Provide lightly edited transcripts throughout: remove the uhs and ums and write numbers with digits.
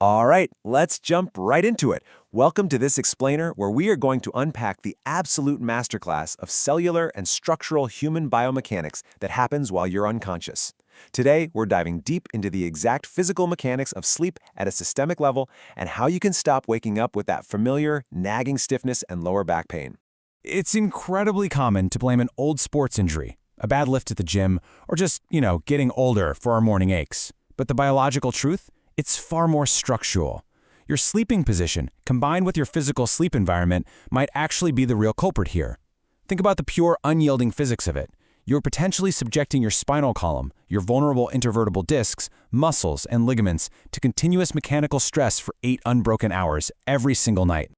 All right, let's jump right into it. Welcome to this explainer where we are going to unpack the absolute masterclass of cellular and structural human biomechanics that happens while you're unconscious. Today, we're diving deep into the exact physical mechanics of sleep at a systemic level and how you can stop waking up with that familiar, nagging stiffness and lower back pain. It's incredibly common to blame an old sports injury, a bad lift at the gym, or just, getting older for our morning aches. But the biological truth? It's far more structural. Your sleeping position, combined with your physical sleep environment, might actually be the real culprit here. Think about the pure, unyielding physics of it. You're potentially subjecting your spinal column, your vulnerable intervertebral discs, muscles, and ligaments to continuous mechanical stress for 8 unbroken hours every single night.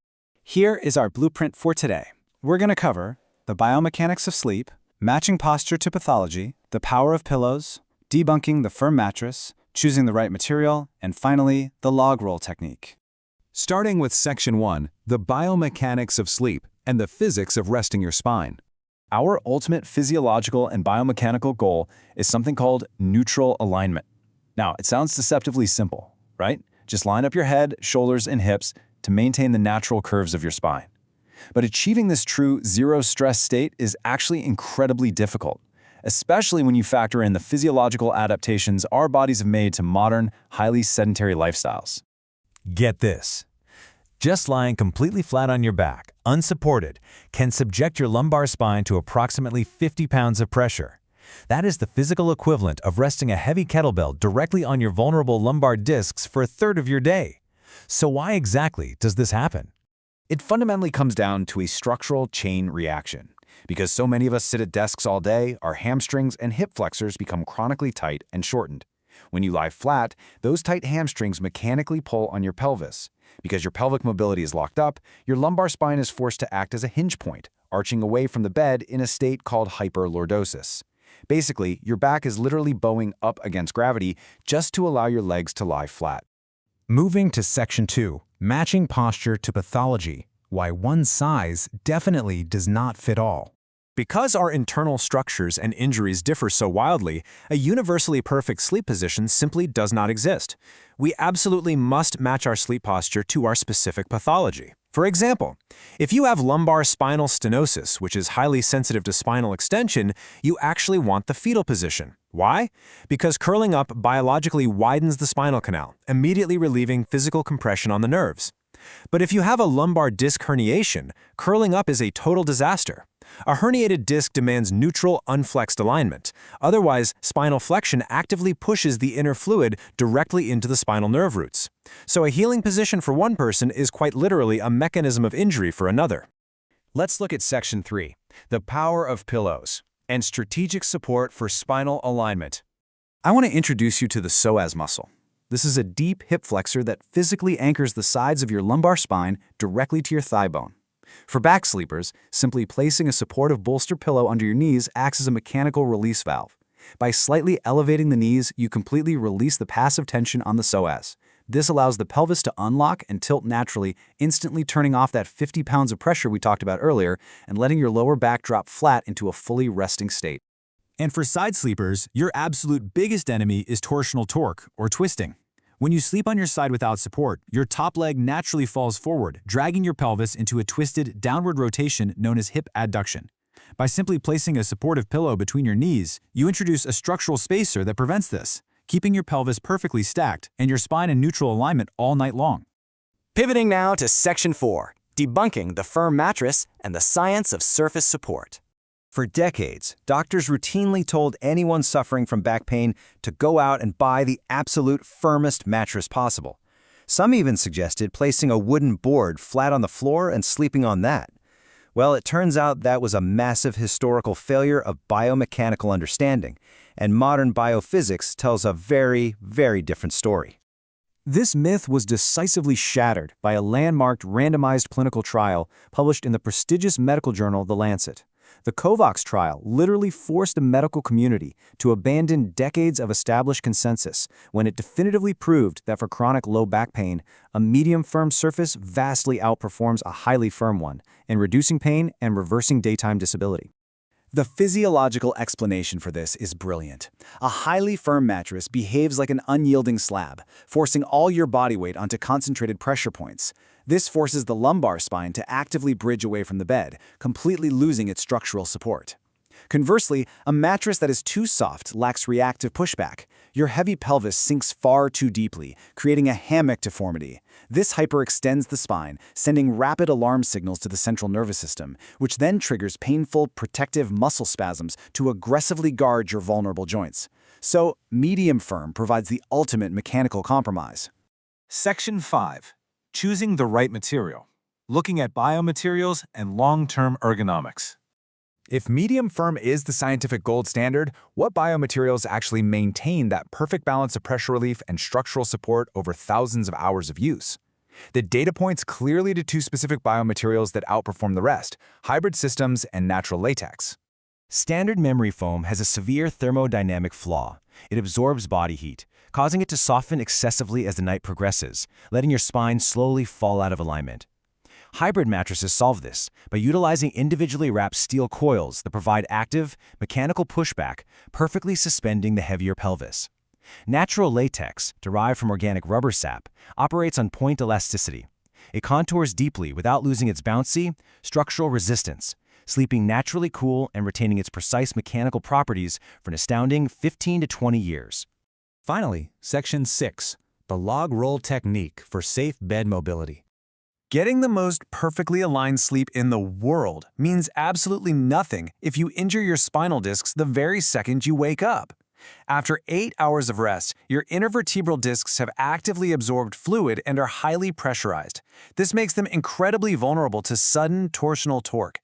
Here is our blueprint for today. We're going to cover the biomechanics of sleep, matching posture to pathology, the power of pillows, debunking the firm mattress, choosing the right material, and finally, the log roll technique. Starting with Section 1, the biomechanics of sleep and the physics of resting your spine. Our ultimate physiological and biomechanical goal is something called neutral alignment. Now, it sounds deceptively simple, right? Just line up your head, shoulders, and hips to maintain the natural curves of your spine. But achieving this true zero-stress state is actually incredibly difficult, especially when you factor in the physiological adaptations our bodies have made to modern, highly sedentary lifestyles. Get this. Just lying completely flat on your back, unsupported, can subject your lumbar spine to approximately 50 pounds of pressure. That is the physical equivalent of resting a heavy kettlebell directly on your vulnerable lumbar discs for a third of your day. So why exactly does this happen? It fundamentally comes down to a structural chain reaction. Because so many of us sit at desks all day, our hamstrings and hip flexors become chronically tight and shortened. When you lie flat, those tight hamstrings mechanically pull on your pelvis. Because your pelvic mobility is locked up, your lumbar spine is forced to act as a hinge point, arching away from the bed in a state called hyperlordosis. Basically, your back is literally bowing up against gravity just to allow your legs to lie flat. Moving to Section 2, matching posture to pathology. Why one size definitely does not fit all. Because our internal structures and injuries differ so wildly, a universally perfect sleep position simply does not exist. We absolutely must match our sleep posture to our specific pathology. For example, if you have lumbar spinal stenosis, which is highly sensitive to spinal extension, you actually want the fetal position. Why? Because curling up biologically widens the spinal canal, immediately relieving physical compression on the nerves. But if you have a lumbar disc herniation, curling up is a total disaster. A herniated disc demands neutral, unflexed alignment. Otherwise, spinal flexion actively pushes the inner fluid directly into the spinal nerve roots. So a healing position for one person is quite literally a mechanism of injury for another. Let's look at Section 3, the power of pillows and strategic support for spinal alignment. I want to introduce you to the psoas muscle. This is a deep hip flexor that physically anchors the sides of your lumbar spine directly to your thigh bone. For back sleepers, simply placing a supportive bolster pillow under your knees acts as a mechanical release valve. By slightly elevating the knees, you completely release the passive tension on the psoas. This allows the pelvis to unlock and tilt naturally, instantly turning off that 50 pounds of pressure we talked about earlier and letting your lower back drop flat into a fully resting state. And for side sleepers, your absolute biggest enemy is torsional torque, or twisting. When you sleep on your side without support, your top leg naturally falls forward, dragging your pelvis into a twisted downward rotation known as hip adduction. By simply placing a supportive pillow between your knees, you introduce a structural spacer that prevents this, keeping your pelvis perfectly stacked and your spine in neutral alignment all night long. Pivoting now to Section 4, debunking the firm mattress and the science of surface support. For decades, doctors routinely told anyone suffering from back pain to go out and buy the absolute firmest mattress possible. Some even suggested placing a wooden board flat on the floor and sleeping on that. Well, it turns out that was a massive historical failure of biomechanical understanding, and modern biophysics tells a very, very different story. This myth was decisively shattered by a landmarked randomized clinical trial published in the prestigious medical journal The Lancet. The COVAX trial literally forced the medical community to abandon decades of established consensus when it definitively proved that for chronic low back pain, a medium firm surface vastly outperforms a highly firm one in reducing pain and reversing daytime disability. The physiological explanation for this is brilliant. A highly firm mattress behaves like an unyielding slab, forcing all your body weight onto concentrated pressure points. This forces the lumbar spine to actively bridge away from the bed, completely losing its structural support. Conversely, a mattress that is too soft lacks reactive pushback. Your heavy pelvis sinks far too deeply, creating a hammock deformity. This hyperextends the spine, sending rapid alarm signals to the central nervous system, which then triggers painful, protective muscle spasms to aggressively guard your vulnerable joints. So, medium firm provides the ultimate mechanical compromise. Section 5. Choosing the right material. Looking at biomaterials and long-term ergonomics. If medium firm is the scientific gold standard, what biomaterials actually maintain that perfect balance of pressure relief and structural support over thousands of hours of use? The data points clearly to two specific biomaterials that outperform the rest: hybrid systems and natural latex. Standard memory foam has a severe thermodynamic flaw. It absorbs body heat, causing it to soften excessively as the night progresses, letting your spine slowly fall out of alignment. Hybrid mattresses solve this by utilizing individually wrapped steel coils that provide active, mechanical pushback, perfectly suspending the heavier pelvis. Natural latex, derived from organic rubber sap, operates on point elasticity. It contours deeply without losing its bouncy, structural resistance, sleeping naturally cool and retaining its precise mechanical properties for an astounding 15 to 20 years. Finally, Section 6. The log roll technique for safe bed mobility. Getting the most perfectly aligned sleep in the world means absolutely nothing if you injure your spinal discs the very second you wake up. After 8 hours of rest, your intervertebral discs have actively absorbed fluid and are highly pressurized. This makes them incredibly vulnerable to sudden torsional torque.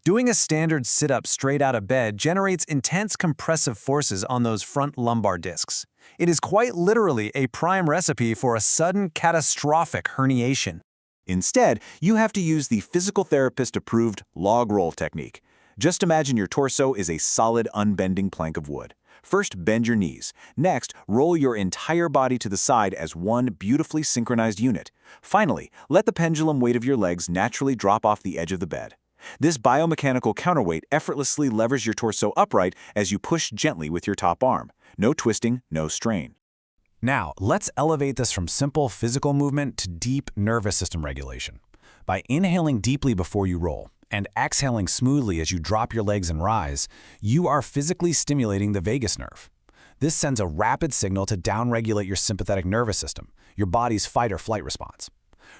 Doing a standard sit-up straight out of bed generates intense compressive forces on those front lumbar discs. It is quite literally a prime recipe for a sudden catastrophic herniation. Instead, you have to use the physical therapist-approved log roll technique. Just imagine your torso is a solid, unbending plank of wood. First, bend your knees. Next, roll your entire body to the side as one beautifully synchronized unit. Finally, let the pendulum weight of your legs naturally drop off the edge of the bed. This biomechanical counterweight effortlessly levers your torso upright as you push gently with your top arm. No twisting, no strain. Now, let's elevate this from simple physical movement to deep nervous system regulation. By inhaling deeply before you roll and exhaling smoothly as you drop your legs and rise, you are physically stimulating the vagus nerve. This sends a rapid signal to downregulate your sympathetic nervous system, your body's fight or flight response.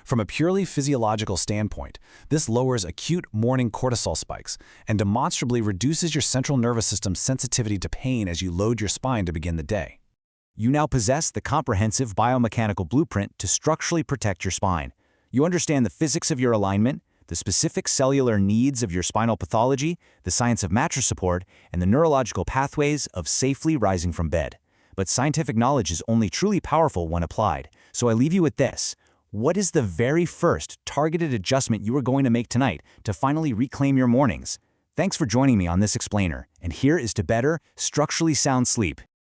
From a purely physiological standpoint, this lowers acute morning cortisol spikes and demonstrably reduces your central nervous system's sensitivity to pain as you load your spine to begin the day. You now possess the comprehensive biomechanical blueprint to structurally protect your spine. You understand the physics of your alignment, the specific cellular needs of your spinal pathology, the science of mattress support, and the neurological pathways of safely rising from bed. But scientific knowledge is only truly powerful when applied. So I leave you with this. What is the very first targeted adjustment you are going to make tonight to finally reclaim your mornings? Thanks for joining me on this explainer, and here is to better, structurally sound sleep.